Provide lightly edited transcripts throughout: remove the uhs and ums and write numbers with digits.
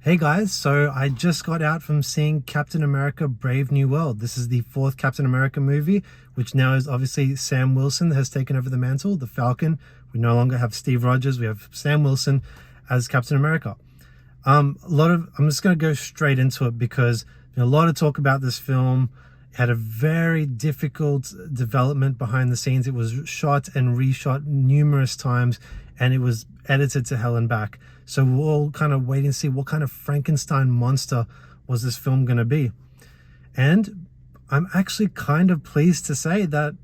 Hey guys, so I just got out from seeing Captain America Brave New World. This is the fourth Captain America movie, which now is obviously Sam Wilson has taken over the mantle, the Falcon. We no longer have Steve Rogers, we have Sam Wilson as Captain America. I'm just going to go straight into it because a lot of talk about this film. It had a very difficult development behind the scenes. It was shot and reshot numerous times, and it was edited to hell and back. So we'll all kind of wait and see what kind of Frankenstein monster was this film going to be. And I'm actually kind of pleased to say that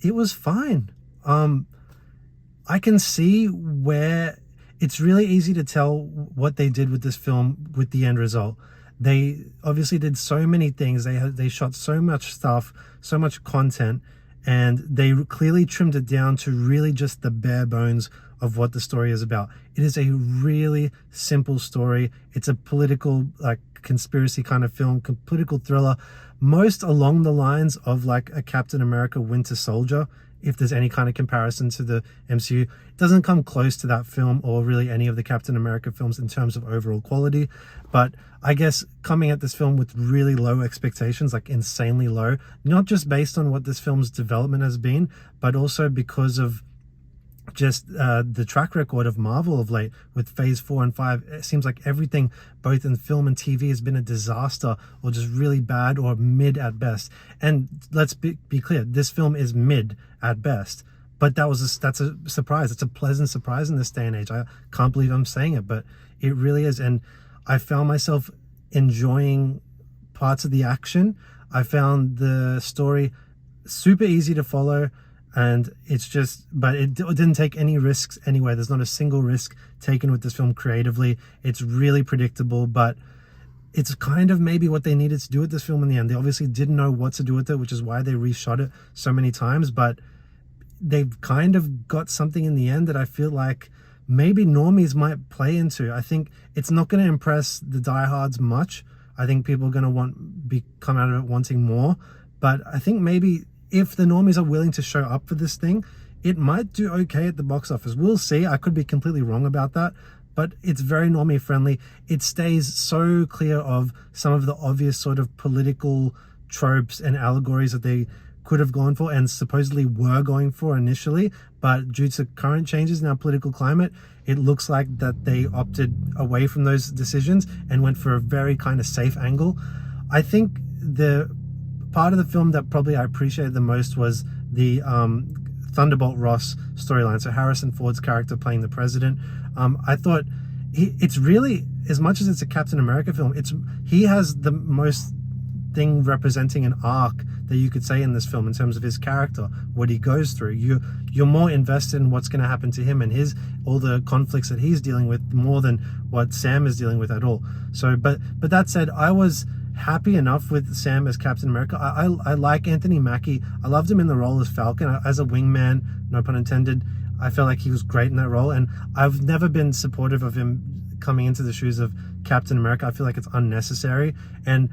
it was fine. I can see where it's really easy to tell what they did with this film with the end result. They obviously did so many things. They shot so much stuff, so much content, and they clearly trimmed it down to really just the bare bones of what the story is about. It is a really simple story. It's a political, like, conspiracy kind of film, political thriller, most along the lines of like a Captain America Winter Soldier, if there's any kind of comparison to the MCU. It doesn't come close to that film or really any of the Captain America films in terms of overall quality. But I guess coming at this film with really low expectations, like insanely low, not just based on what this film's development has been, but also because of just the track record of Marvel of late with phase 4 and 5. It seems like everything both in film and TV has been a disaster or just really bad or mid at best. And let's be clear, this film is mid at best, but that's a surprise. It's a pleasant surprise in this day and age. I can't believe I'm saying it, but it really is. And I found myself enjoying parts of the action. I found the story super easy to follow, and but it didn't take any risks anyway. There's not a single risk taken with this film creatively. It's really predictable, but it's kind of maybe what they needed to do with this film in the end. They obviously didn't know what to do with it, which is why they reshot it so many times, but they've kind of got something in the end that I feel like maybe normies might play into. I think it's not going to impress the diehards much. I think people are going to come out of it wanting more, but I think maybe if the normies are willing to show up for this thing, it might do okay at the box office. We'll see. I could be completely wrong about that, but it's very normie friendly. It stays so clear of some of the obvious sort of political tropes and allegories that they could have gone for and supposedly were going for initially, but due to current changes in our political climate, it looks like that they opted away from those decisions and went for a very kind of safe angle. I think the part of the film that probably I appreciated the most was the Thunderbolt Ross storyline. So Harrison Ford's character playing the president. I thought it's really, as much as it's a Captain America film, he has the most thing representing an arc that you could say in this film in terms of his character, what he goes through. You're more invested in what's going to happen to him and all the conflicts that he's dealing with more than what Sam is dealing with at all. So, but that said, I was happy enough with Sam as Captain America. I like Anthony Mackie. I loved him in the role as Falcon, as a wingman, no pun intended. I felt like he was great in that role, and I've never been supportive of him coming into the shoes of Captain America. I feel like it's unnecessary, and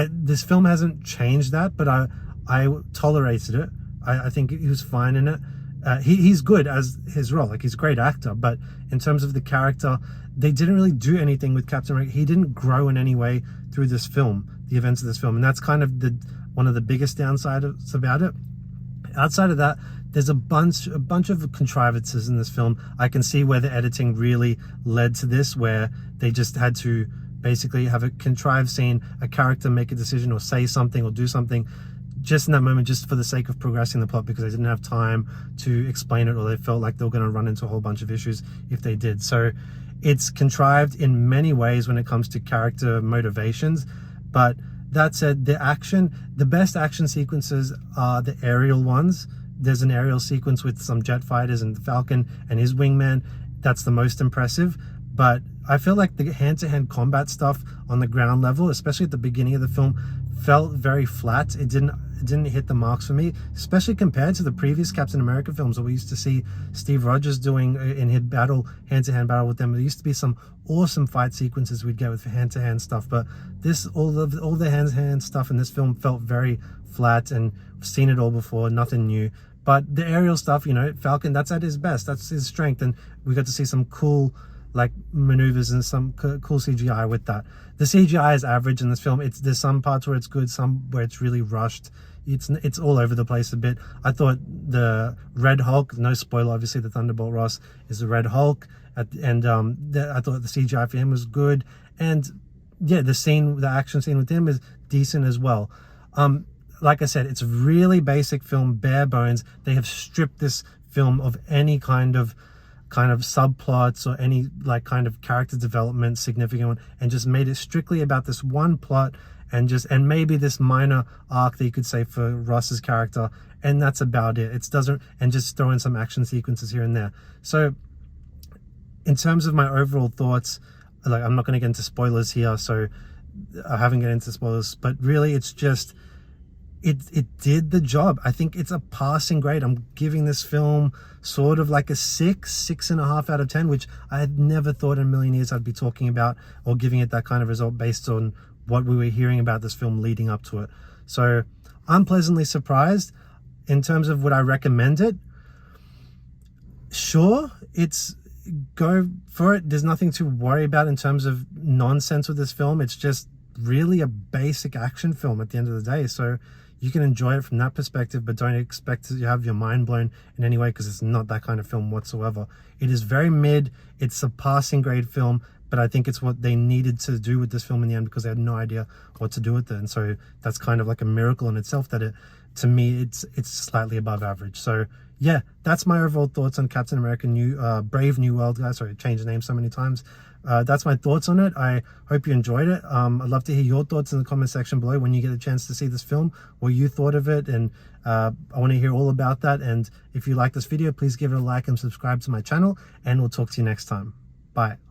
this film hasn't changed that, but I tolerated it. I think he was fine in it. He's good as his role, like he's a great actor, but in terms of the character, they didn't really do anything with Captain America. He didn't grow in any way through this film, the events of this film, and that's kind of one of the biggest downsides about it. Outside of that, there's a bunch of contrivances in this film. I can see where the editing really led to this, where they just had to basically have a contrived scene, a character make a decision or say something or do something just in that moment, just for the sake of progressing the plot, because they didn't have time to explain it, or they felt like they were going to run into a whole bunch of issues if they did. So it's contrived in many ways when it comes to character motivations. But that said, the best action sequences are the aerial ones. There's an aerial sequence with some jet fighters and the Falcon and his wingman. That's the most impressive. But I feel like the hand-to-hand combat stuff on the ground level, especially at the beginning of the film, felt very flat. It didn't hit the marks for me, especially compared to the previous Captain America films that we used to see Steve Rogers doing in his hand-to-hand battle with them. There used to be some awesome fight sequences we'd get with hand-to-hand stuff, but all the hand-to-hand stuff in this film felt very flat, and I've seen it all before, nothing new. But the aerial stuff, Falcon, that's at his best, that's his strength, and we got to see some cool like maneuvers and some cool CGI with that. The CGI is average in this film. There's some parts where it's good, some where it's really rushed. It's all over the place a bit. I thought the Red Hulk, no spoiler, obviously the Thunderbolt Ross is the Red Hulk, I thought the CGI for him was good, and yeah, the action scene with him is decent as well. Like I said, it's a really basic film, bare bones. They have stripped this film of any kind of subplots or any like kind of character development, significant one, and just made it strictly about this one plot, and maybe this minor arc that you could say for Ross's character, and that's about it. And just throw in some action sequences here and there. So in terms of my overall thoughts, like, I'm not going to get into spoilers here, so I haven't get into spoilers, but really it's just it did the job. I think it's a passing grade. I'm giving this film sort of like a 6.5 out of 10, which I had never thought in a million years I'd be talking about or giving it that kind of result based on what we were hearing about this film leading up to it. So I'm pleasantly surprised. In terms of would I recommend it, sure, go for it. There's nothing to worry about in terms of nonsense with this film. It's just really a basic action film at the end of the day, so you can enjoy it from that perspective, but don't expect to have your mind blown in any way, because it's not that kind of film whatsoever. It is very mid. It's a passing grade film, but I think it's what they needed to do with this film in the end, because they had no idea what to do with it. And so that's kind of like a miracle in itself that to me it's slightly above average. So yeah, that's my overall thoughts on Captain America Brave New World, guys. Sorry, I changed the name so many times. That's my thoughts on it. I hope you enjoyed it. I'd love to hear your thoughts in the comment section below when you get a chance to see this film, what you thought of it, and I want to hear all about that. And if you like this video, please give it a like and subscribe to my channel, and we'll talk to you next time. Bye.